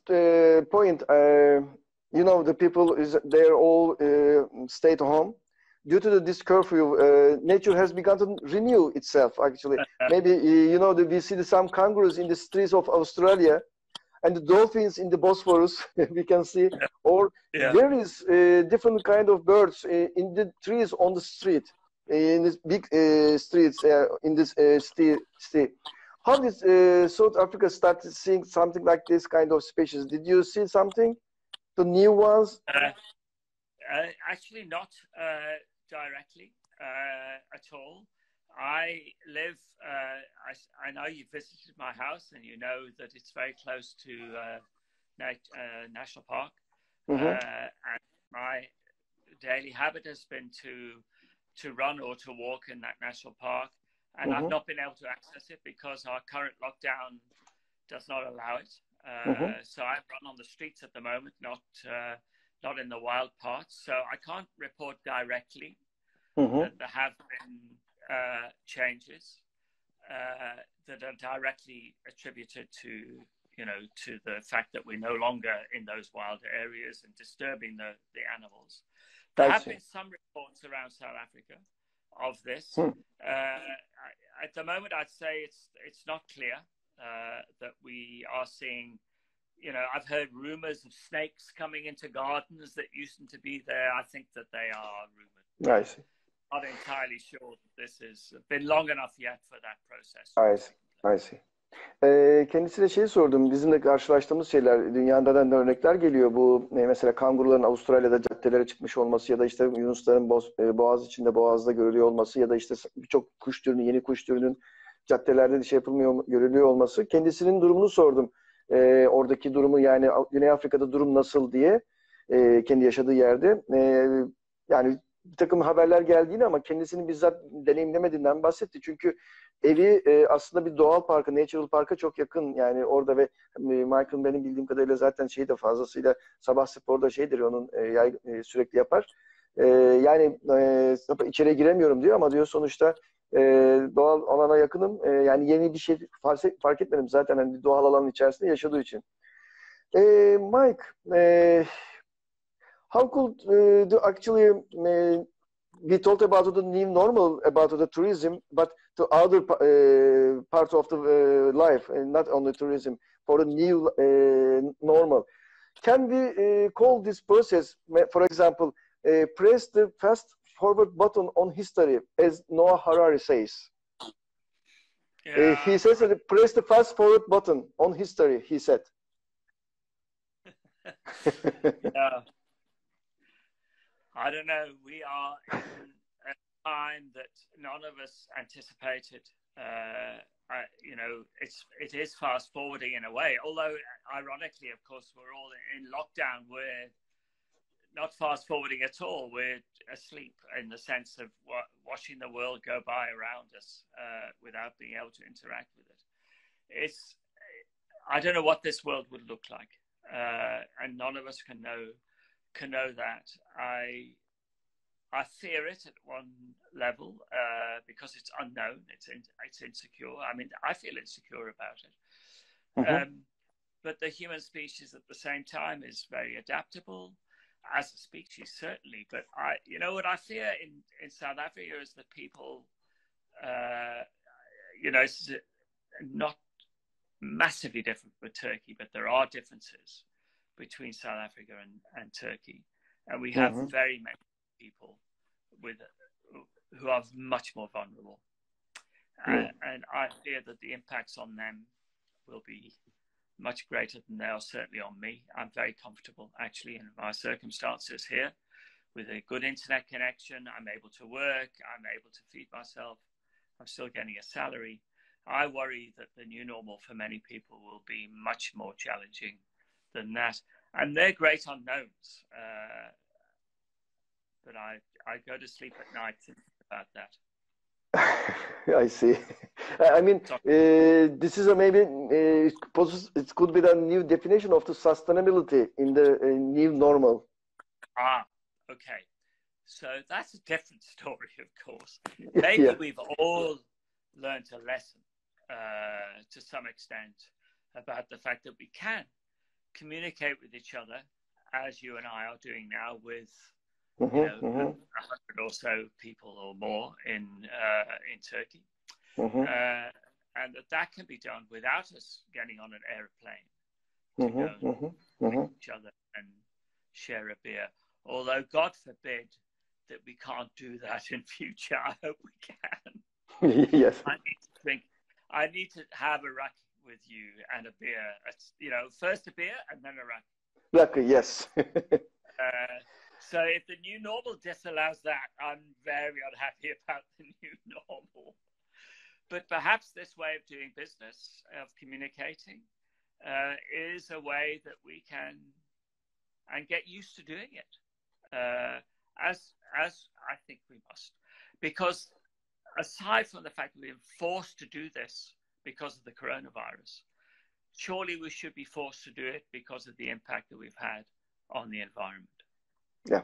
point, the people they're all stay at home. Due to this curfew, nature has begun to renew itself, actually. Maybe, we see some kangaroos in the streets of Australia and the dolphins in the Bosphorus, we can see. Or there is different kind of birds in the trees on the street, in these big streets, in this city. How did South Africa start seeing something like this kind of species? Did you see something? The new ones? Actually not directly at all. I live, I know you visited my house and you know that it's very close to National Park. And my daily habit has been to run or to walk in that National Park. And I've not been able to access it because our current lockdown does not allow it. So I run on the streets at the moment, not in the wild parts. So I can't report directly that there have been changes that are directly attributed to the fact that we're no longer in those wild areas and disturbing the animals. There have been some reports around South Africa of this. At the moment, I'd say it's not clear that we are seeing. I've heard rumors of snakes coming into gardens that used to be there. I think that they are rumors. I see. Not entirely sure that this has been long enough yet for that process. I see. Kendisine sordum. Bizim de karşılaştığımız şeyler, dünyadan da örnekler geliyor. Bu mesela kanguruların Avustralya'da caddelere çıkmış olması ya da işte yunusların boğaz içinde boğazda görülüyor olması ya da işte birçok kuş türünün, yeni kuş türünün caddelerde görülüyor olması. Kendisinin durumunu sordum. Oradaki durumu yani Güney Afrika'da durum nasıl diye kendi yaşadığı yerde. Yani bir takım haberler geldiğini ama kendisini bizzat deneyimlemediğinden bahsetti. Çünkü evi aslında bir doğal parka, natural parka çok yakın. Yani orada ve Michael benim bildiğim kadarıyla zaten de fazlasıyla sabah sporda şeydir onun sürekli yapar. Yani içeriye giremiyorum diyor ama diyor sonuçta Doğal alana yakınım. Yani yeni bir şey fark etmedim zaten hani doğal alanın içerisinde yaşadığı için. Mike, how could actually we talked about the new normal about the tourism, but the other part of the life, not only tourism, for the new normal. Can we call this process, for example, press the fast forward button on history, as Noah Harari says? Yeah. He says that press the fast forward button on history, he said. Yeah. I don't know. We are in a time that none of us anticipated. You know, it is fast forwarding in a way. Although, ironically, of course, we're all in lockdown. We're not fast forwarding at all. We're asleep in the sense of watching the world go by around us without being able to interact with it. I don't know what this world would look like, and none of us can know that. I fear it at one level because it's unknown. It's insecure. I mean, I feel insecure about it. But the human species at the same time is very adaptable as a species, certainly. But you know what I fear in South Africa is that people, you know, it's not massively different with Turkey, but there are differences between South Africa and Turkey. And we have very many people who are much more vulnerable. And I fear that the impacts on them will be much greater than they are certainly on me. I'm very comfortable, actually, in my circumstances here. With a good internet connection, I'm able to work, I'm able to feed myself, I'm still getting a salary. I worry that the new normal for many people will be much more challenging than that. And they're great unknowns. But I go to sleep at night thinking about that. I see. I mean, this is maybe it could be the new definition of the sustainability in the new normal. Okay. So that's a different story, of course. Maybe we've all learned a lesson to some extent about the fact that we can communicate with each other as you and I are doing now with 100 or so people or more in Turkey, and that can be done without us getting on an airplane to go with each other and share a beer. Although God forbid that we can't do that in future, I hope we can. Yes. I need to have a raki with you and a beer. You know, first a beer and then a raki. Raki, yes. So if the new normal disallows that, I'm very unhappy about the new normal. But perhaps this way of doing business, of communicating, is a way that we can and get used to doing it, as I think we must. Because aside from the fact that we're forced to do this because of the coronavirus, surely we should be forced to do it because of the impact that we've had on the environment. Yeah.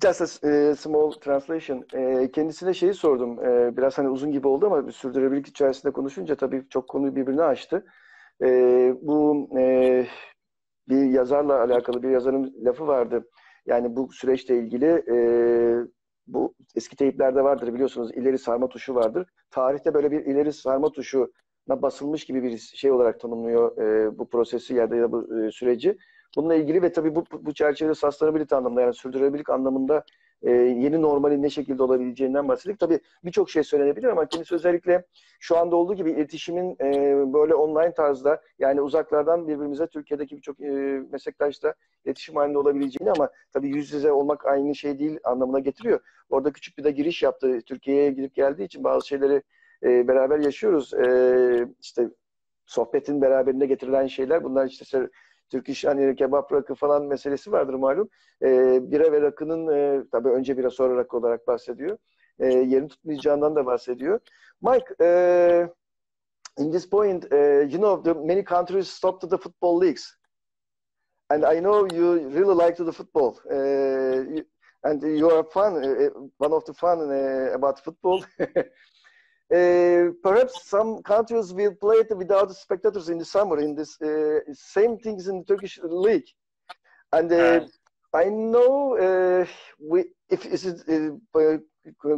Just a small translation. Kendisine şeyi sordum. Biraz hani uzun gibi oldu ama sürdürülebilirlik içerisinde konuşunca tabii çok konuyu birbirine açtı. Bu bir yazarla alakalı bir yazarın lafı vardı. Yani bu süreçle ilgili bu eski teyiplerde vardır biliyorsunuz, ileri sarma tuşu vardır. Tarihte böyle bir ileri sarma tuşuna basılmış gibi bir şey olarak tanımlıyor bu prosesi ya da bu süreci. Bununla ilgili ve tabii bu çerçevede sustainability anlamında, yani sürdürülebilirlik anlamında yeni normalin ne şekilde olabileceğinden bahsettik. Tabii birçok şey söylenebilir ama kendisi özellikle şu anda olduğu gibi iletişimin böyle online tarzda, yani uzaklardan birbirimize, Türkiye'deki birçok meslektaşla iletişim halinde olabileceğini, ama tabii yüz yüze olmak aynı şey değil anlamına getiriyor. Orada küçük bir de giriş yaptı. Türkiye'ye gidip geldiği için bazı şeyleri beraber yaşıyoruz. İşte sohbetin beraberinde getirilen şeyler, bunlar işte Türk iş, hani kebap, rakı falan meselesi vardır malum. Bira ve rakının tabii önce bira sonra rakı olarak bahsediyor. Yerini tutmayacağından da bahsediyor. Mike, in this point, you know, many countries stopped the football leagues. And I know you really like the football. and you are fun, one of the fun about football. Perhaps some countries will play it without spectators in the summer. In this same things in the Turkish league, and I know if it's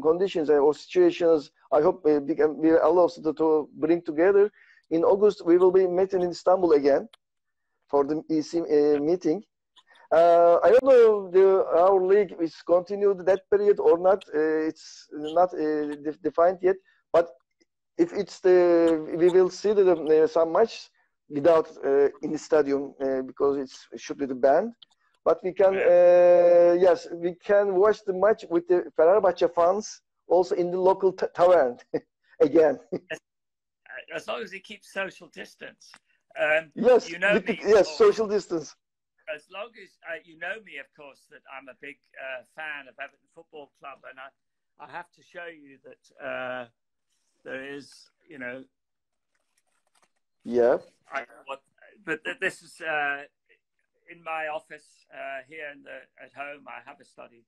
conditions or situations, I hope we allow us to bring together. In August, we will be meeting in Istanbul again for the EC meeting. I don't know if our league is continued that period or not. It's not defined yet. But if it's we will see some match without in the stadium because it should be the band. But we can, yes, we can watch the match with the Fenerbahce fans also in the local tavern again. As long as he keeps social distance. Yes, you know me, yes, social distance. As long as you know me, of course, that I'm a big fan of Everton Football Club, and I have to show you that there is, you know. Yeah. But this is in my office here at home. I have a study.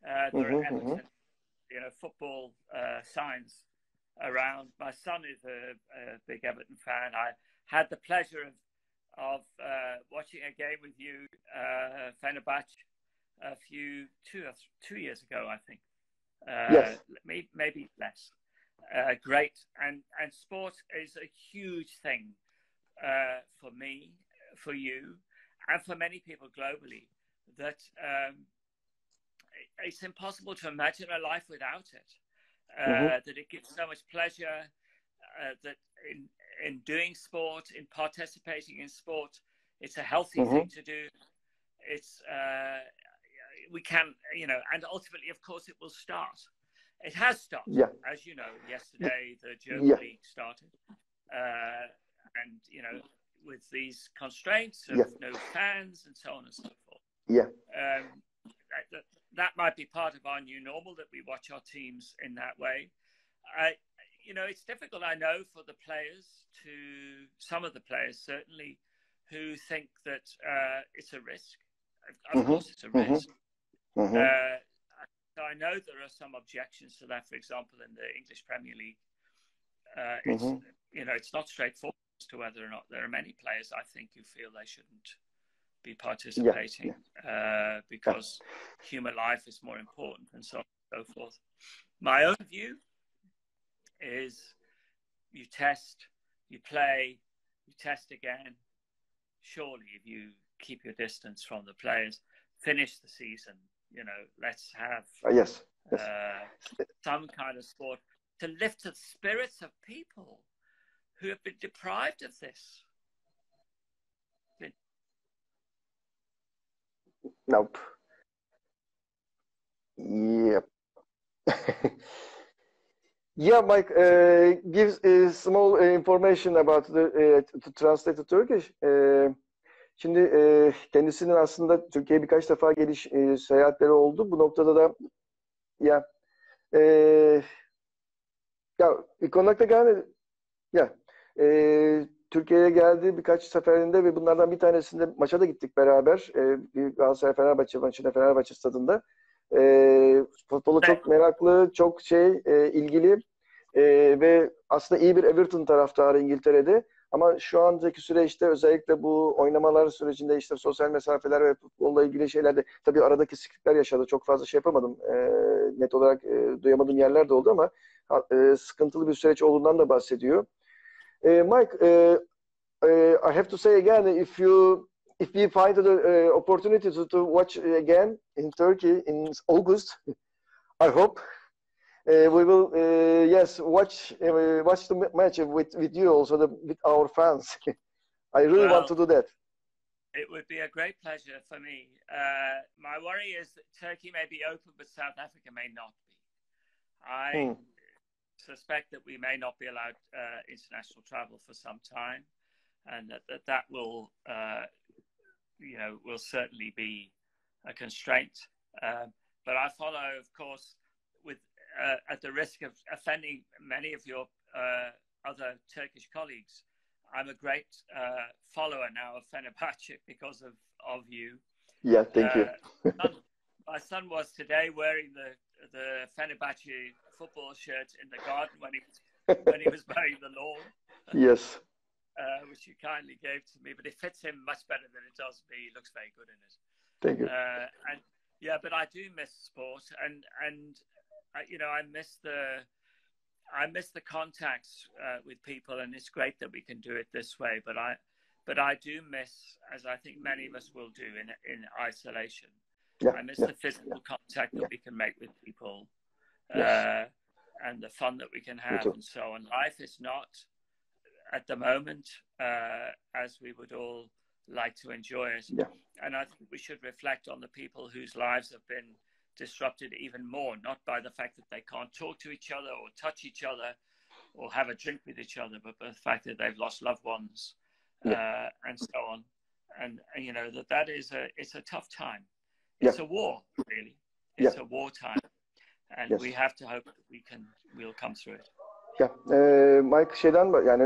There are Everton, you know, football signs around. My son is a big Everton fan. I had the pleasure of watching a game with you, Fenerbahce, two years ago, I think. Yes. Maybe less. Great, and sport is a huge thing for me, for you, and for many people globally. That it's impossible to imagine a life without it. That it gives so much pleasure. That in doing sport, in participating in sport, it's a healthy thing to do. It's we can, you know, and ultimately, of course, it will start. It has started, as you know. Yesterday, the German league started, and you know, with these constraints of no fans and so on and so forth. That might be part of our new normal, that we watch our teams in that way. You know, it's difficult, I know, for the players some of the players certainly, who think that it's a risk. Of course, it's a risk. So I know there are some objections to that. For example, in the English Premier League, it's you know, it's not straightforward as to whether or not there are many players, I think, who feel they shouldn't be participating because human life is more important and so on and so forth. My own view is you test, you play, you test again. Surely, if you keep your distance from the players, finish the season, you know, let's have some kind of sport to lift the spirits of people who have been deprived of this. Nope. Yep. Yeah, Mike gives small information about to translate to Turkish. Şimdi kendisinin aslında Türkiye'ye birkaç defa seyahatleri oldu. Bu noktada da konakta gelmedi. Türkiye'ye geldi birkaç seferinde ve bunlardan bir tanesinde maça da gittik beraber. Bir Galatasaray Fenerbahçe maçında Fenerbahçe stadında. Futbola çok meraklı, çok ilgili ve aslında iyi bir Everton taraftarı İngiltere'de. Ama şu andaki süreçte özellikle bu oynamalar sürecinde işte sosyal mesafeler ve futbolla ilgili şeylerde tabii aradaki sıkıntılar yaşadı. Çok fazla yapamadım. Net olarak duyamadığım yerler de oldu ama sıkıntılı bir süreç olduğundan da bahsediyor. Mike, I have to say again, if we find the opportunity to watch again in Turkey in August, I hope we will watch the match with you also with our fans. I really want to do that. It would be a great pleasure for me. My worry is that Turkey may be open, but South Africa may not be. I suspect that we may not be allowed international travel for some time, and that will, will certainly be a constraint. But I follow, of course, with at the risk of offending many of your other Turkish colleagues. I'm a great follower now of Fenerbahce because of you. Yeah, thank you. My son was today wearing the Fenerbahce football shirt in the garden when he was mowing the lawn. Yes. Which you kindly gave to me, but it fits him much better than it does me. He looks very good in it. Thank you. And yeah, but I do miss sport, and you know, I miss the contacts with people, and it's great that we can do it this way. But I do miss, as I think many of us will do in isolation. Yeah, I miss the physical contact that we can make with people, and the fun that we can have, and so on. Life is not, at the moment, as we would all like to enjoy it. Yeah. And I think we should reflect on the people whose lives have been disrupted even more, not by the fact that they can't talk to each other or touch each other or have a drink with each other, but by the fact that they've lost loved ones, and so on. And you know, it's a tough time. It's a war, really. It's a wartime. And we have to hope that we'll come through it. Ya, Mike yani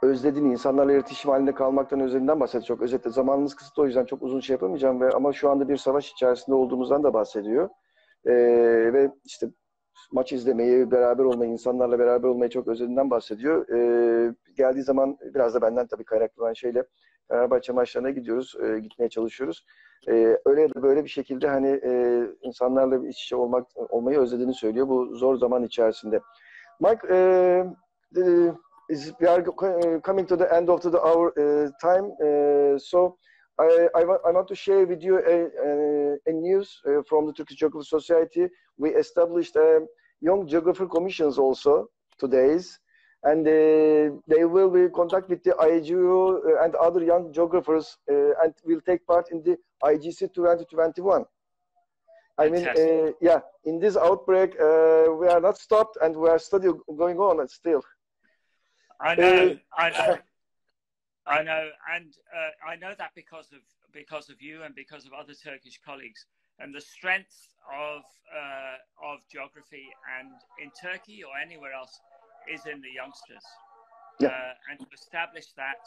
özlediğini, insanlarla iletişim halinde kalmaktan özlediğinden bahsediyor. Çok özetle. Zamanımız kısıtlı, o yüzden çok uzun şey yapamayacağım ama şu anda bir savaş içerisinde olduğumuzdan da bahsediyor. Ve işte maç izlemeyi, beraber olmayı, insanlarla beraber olmayı çok özlediğinden bahsediyor. Geldiği zaman biraz da benden tabii kaynaklanan şeyle Fenerbahçe maçlarına gidiyoruz, gitmeye çalışıyoruz. Öyle ya da böyle bir şekilde hani insanlarla iç içe olmayı özlediğini söylüyor bu zor zaman içerisinde. Mike, we are coming to the end of our time, so I want to share with you a news from the Turkish Geography Society. We established young geographer commissions also today, and they will be in contact with the IGU and other young geographers and will take part in the IGC 2021. I mean, in this outbreak, we are not stopped, and we are still going on still. I know, and I know that because of you and because of other Turkish colleagues, and the strength of geography and in Turkey or anywhere else is in the youngsters. And to establish that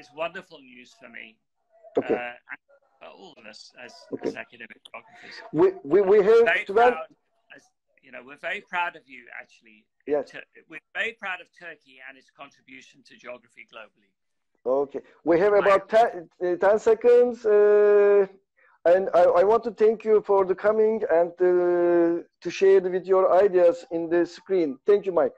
is wonderful news for me. Okay. All of us as academic geographers. We have we're very proud of you, actually. Yes. We're very proud of Turkey and its contribution to geography globally. Okay. We have about 10 seconds, and I want to thank you for the coming and to share with your ideas in the screen. Thank you, Mike.